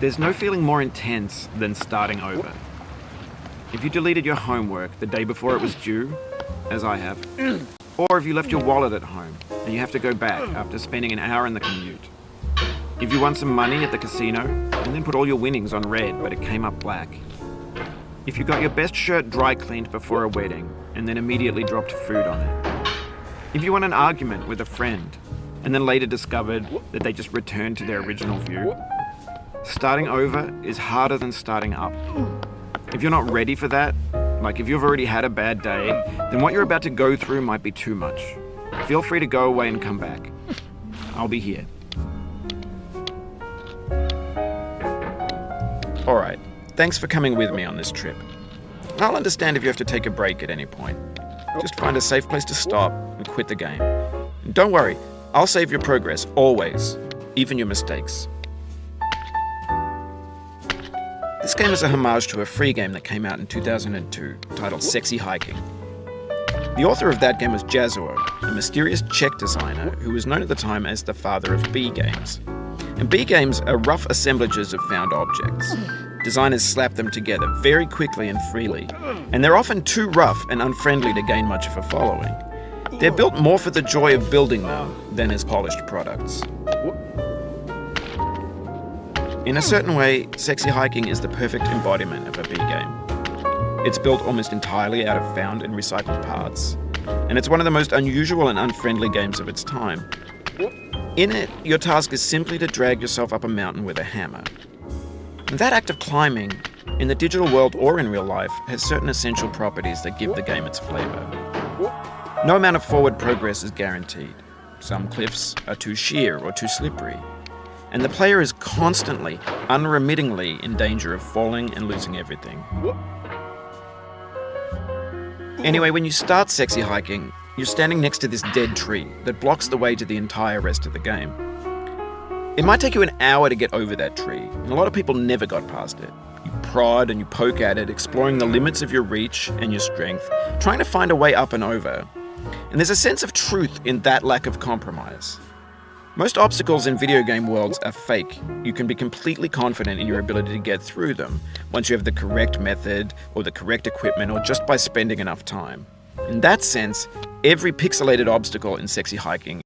There's no feeling more intense than starting over. If you deleted your homework the day before it was due, as I have, or if you left your wallet at home and you have to go back after spending an hour in the commute. If you won some money at the casino and then put all your winnings on red but it came up black. If you got your best shirt dry cleaned before a wedding and then immediately dropped food on it. If you won an argument with a friend and then later discovered that they just returned to their original view. Starting over is harder than starting up. If you're not ready for that, like if you've already had a bad day, then what you're about to go through might be too much. Feel free to go away and come back. I'll be here. Alright, thanks for coming with me on this trip. I'll understand if you have to take a break at any point. Just find a safe place to stop and quit the game. And don't worry, I'll save your progress, always, even your mistakes. This game is a homage to a free game that came out in 2002, titled Sexy Hiking. The author of that game was Jazuo, a mysterious Czech designer who was known at the time as the father of B games. And B games are rough assemblages of found objects. Designers slap them together very quickly and freely, and they're often too rough and unfriendly to gain much of a following. They're built more for the joy of building them than as polished products. In a certain way, Sexy Hiking is the perfect embodiment of a B game. It's built almost entirely out of found and recycled parts, and it's one of the most unusual and unfriendly games of its time. In it, your task is simply to drag yourself up a mountain with a hammer. And that act of climbing, in the digital world or in real life, has certain essential properties that give the game its flavor. No amount of forward progress is guaranteed. Some cliffs are too sheer or too slippery. And the player is constantly, unremittingly in danger of falling and losing everything. Anyway, when you start Sexy Hiking, you're standing next to this dead tree that blocks the way to the entire rest of the game. It might take you an hour to get over that tree, and a lot of people never got past it. You prod and you poke at it, exploring the limits of your reach and your strength, trying to find a way up and over. And there's a sense of truth in that lack of compromise. Most obstacles in video game worlds are fake. You can be completely confident in your ability to get through them once you have the correct method or the correct equipment or just by spending enough time. In that sense, every pixelated obstacle in Sexy Hiking